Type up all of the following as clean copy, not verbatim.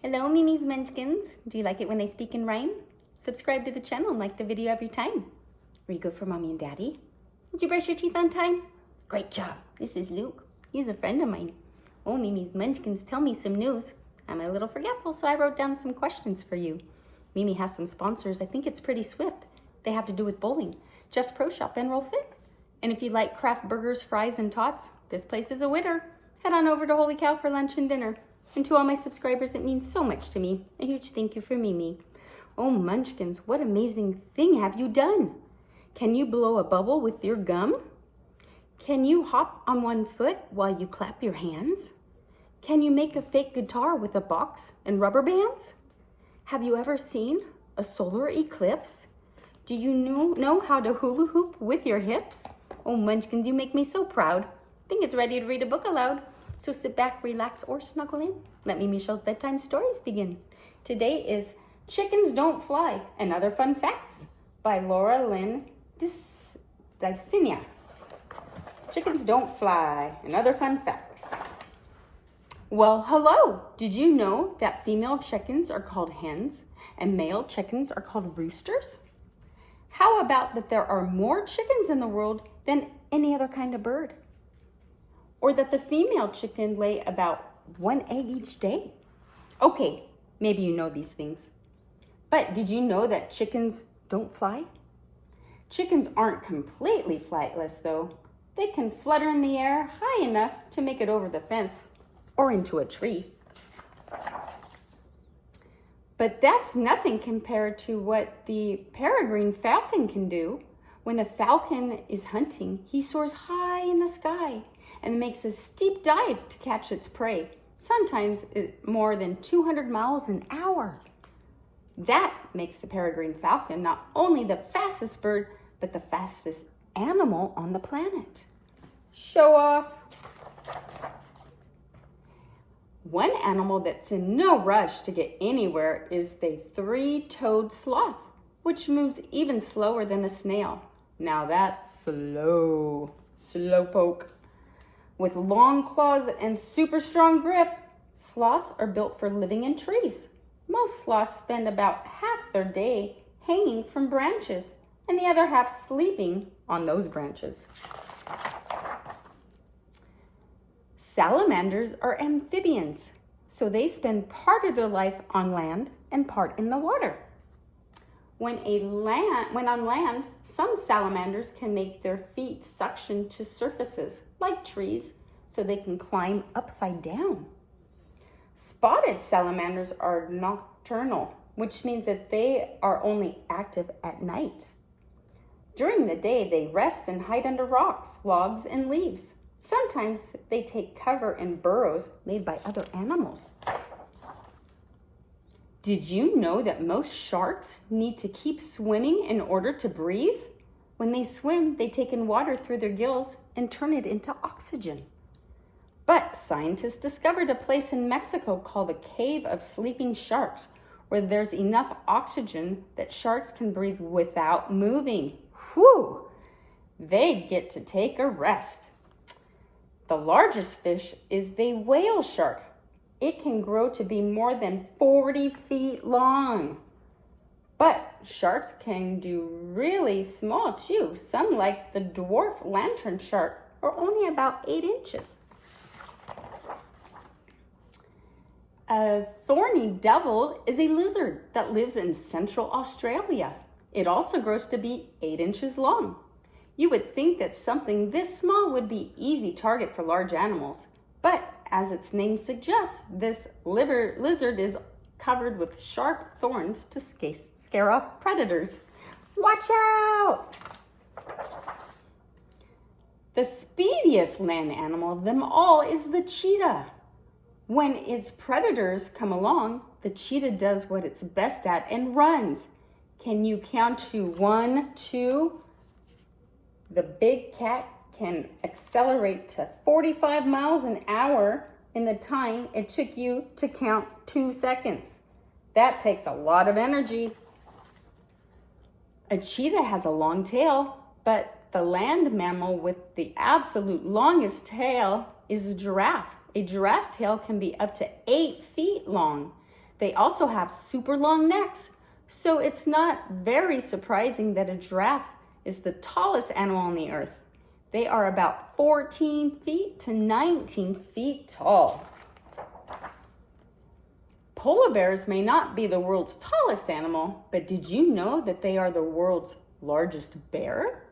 Hello, Mimi's Munchkins. Do you like it when I speak in rhyme? Subscribe to the channel and like the video every time. Are you good for Mommy and Daddy? Did you brush your teeth on time? Great job. This is Luke. He's a friend of mine. Oh, Mimi's Munchkins, tell me some news. I'm a little forgetful, so I wrote down some questions for you. Mimi has some sponsors. I think it's pretty swift. They have to do with bowling, Just Pro Shop, and Roll Fit. And if you like craft burgers, fries, and tots, this place is a winner. Head on over to Holy Cow for lunch and dinner. And to all my subscribers, it means so much to me. A huge thank you for Mimi. Oh, Munchkins, what amazing thing have you done? Can you blow a bubble with your gum? Can you hop on one foot while you clap your hands? Can you make a fake guitar with a box and rubber bands? Have you ever seen a solar eclipse? Do you know how to hula hoop with your hips? Oh, Munchkins, you make me so proud. I think it's ready to read a book aloud. So sit back, relax, or snuggle in. Let me Michelle's bedtime stories begin. Today is Chickens Don't Fly and Other Fun Facts by Laura Lynn DiSiena. Chickens don't fly and other fun facts. Well, hello. Did you know that female chickens are called hens and male chickens are called roosters? How about that there are more chickens in the world than any other kind of bird? Or that the female chicken lay about 1 egg each day? Okay, maybe you know these things. But did you know that chickens don't fly? Chickens aren't completely flightless though. They can flutter in the air high enough to make it over the fence or into a tree. But that's nothing compared to what the peregrine falcon can do. When a falcon is hunting, he soars high in the sky and makes a steep dive to catch its prey, sometimes more than 200 miles an hour. That makes the peregrine falcon not only the fastest bird, but the fastest animal on the planet. Show off. One animal that's in no rush to get anywhere is the three-toed sloth, which moves even slower than a snail. Now that's slow. Slowpoke. With long claws and super strong grip, sloths are built for living in trees. Most sloths spend about half their day hanging from branches and the other half sleeping on those branches. Salamanders are amphibians, so they spend part of their life on land and part in the water. When on land, some salamanders can make their feet suction to surfaces, like trees, so they can climb upside down. Spotted salamanders are nocturnal, which means that they are only active at night. During the day, they rest and hide under rocks, logs, and leaves. Sometimes they take cover in burrows made by other animals. Did you know that most sharks need to keep swimming in order to breathe? When they swim, they take in water through their gills and turn it into oxygen. But scientists discovered a place in Mexico called the Cave of Sleeping Sharks, where there's enough oxygen that sharks can breathe without moving. Whew! They get to take a rest. The largest fish is the whale shark. It can grow to be more than 40 feet long. But sharks can do really small too. Some, like the dwarf lantern shark, are only about 8 inches. A thorny devil is a lizard that lives in Central Australia. It also grows to be 8 inches long. You would think that something this small would be easy target for large animals, but as its name suggests, this lizard is covered with sharp thorns to scare off predators. Watch out! The speediest land animal of them all is the cheetah. When its predators come along, the cheetah does what it's best at and runs. Can you count to 1, 2? The big cat can accelerate to 45 miles an hour in the time it took you to count 2 seconds. That takes a lot of energy. A cheetah has a long tail, but the land mammal with the absolute longest tail is a giraffe. A giraffe tail can be up to 8 feet long. They also have super long necks, so it's not very surprising that a giraffe is the tallest animal on the earth. They are about 14 feet to 19 feet tall. Polar bears may not be the world's tallest animal, but did you know that they are the world's largest bear?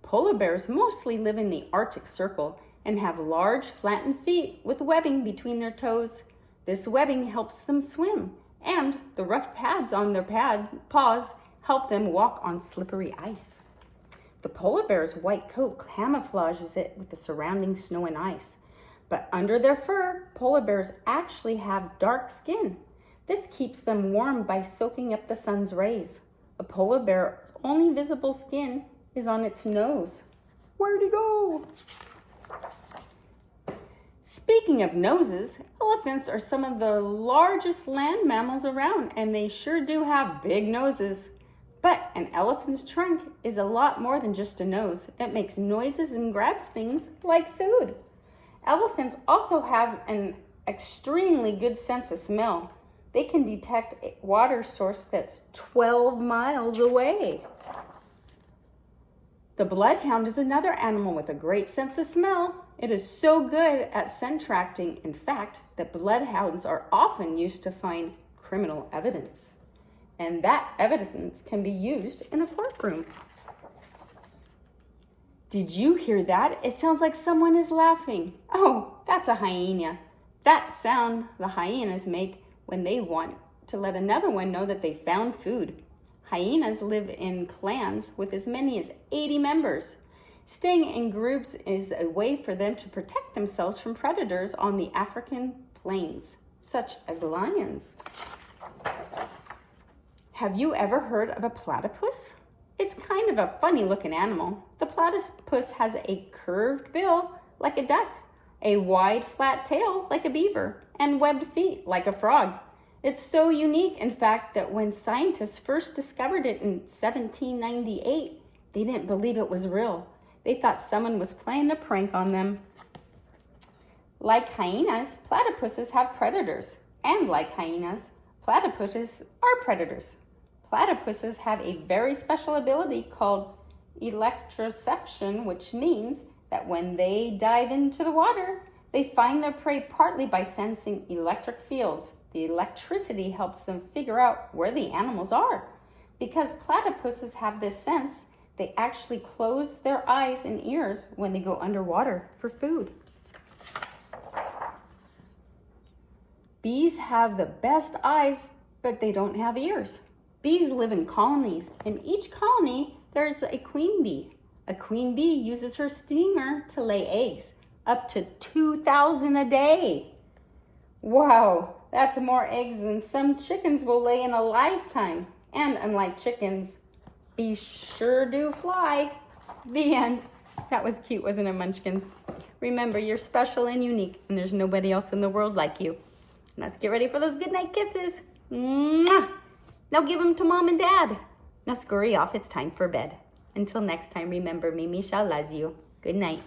Polar bears mostly live in the Arctic Circle and have large, flattened feet with webbing between their toes. This webbing helps them swim, and the rough pads on their paws help them walk on slippery ice. The polar bear's white coat camouflages it with the surrounding snow and ice. But under their fur, polar bears actually have dark skin. This keeps them warm by soaking up the sun's rays. A polar bear's only visible skin is on its nose. Where'd he go? Speaking of noses, elephants are some of the largest land mammals around, and they sure do have big noses. But an elephant's trunk is a lot more than just a nose. It makes noises and grabs things like food. Elephants also have an extremely good sense of smell. They can detect a water source that's 12 miles away. The bloodhound is another animal with a great sense of smell. It is so good at scent tracking, in fact, that bloodhounds are often used to find criminal evidence. And that evidence can be used in a courtroom. Did you hear that? It sounds like someone is laughing. Oh, that's a hyena. That sound the hyenas make when they want to let another one know that they found food. Hyenas live in clans with as many as 80 members. Staying in groups is a way for them to protect themselves from predators on the African plains, such as lions. Have you ever heard of a platypus? It's kind of a funny looking animal. The platypus has a curved bill like a duck, a wide flat tail like a beaver, and webbed feet like a frog. It's so unique, in fact, that when scientists first discovered it in 1798, they didn't believe it was real. They thought someone was playing a prank on them. Like hyenas, platypuses have predators. And like hyenas, platypuses are predators. Platypuses have a very special ability called electroception, which means that when they dive into the water, they find their prey partly by sensing electric fields. The electricity helps them figure out where the animals are. Because platypuses have this sense, they actually close their eyes and ears when they go underwater for food. Bees have the best eyes, but they don't have ears. Bees live in colonies. In each colony, there's a queen bee. A queen bee uses her stinger to lay eggs, up to 2,000 a day. Wow, that's more eggs than some chickens will lay in a lifetime. And unlike chickens, bees sure do fly. The end. That was cute, wasn't it, Munchkins? Remember, you're special and unique, and there's nobody else in the world like you. Let's get ready for those goodnight kisses. Mwah! Now give them to Mom and Dad. Now scurry off, it's time for bed. Until next time, remember, Mimi Shah loves you. Good night.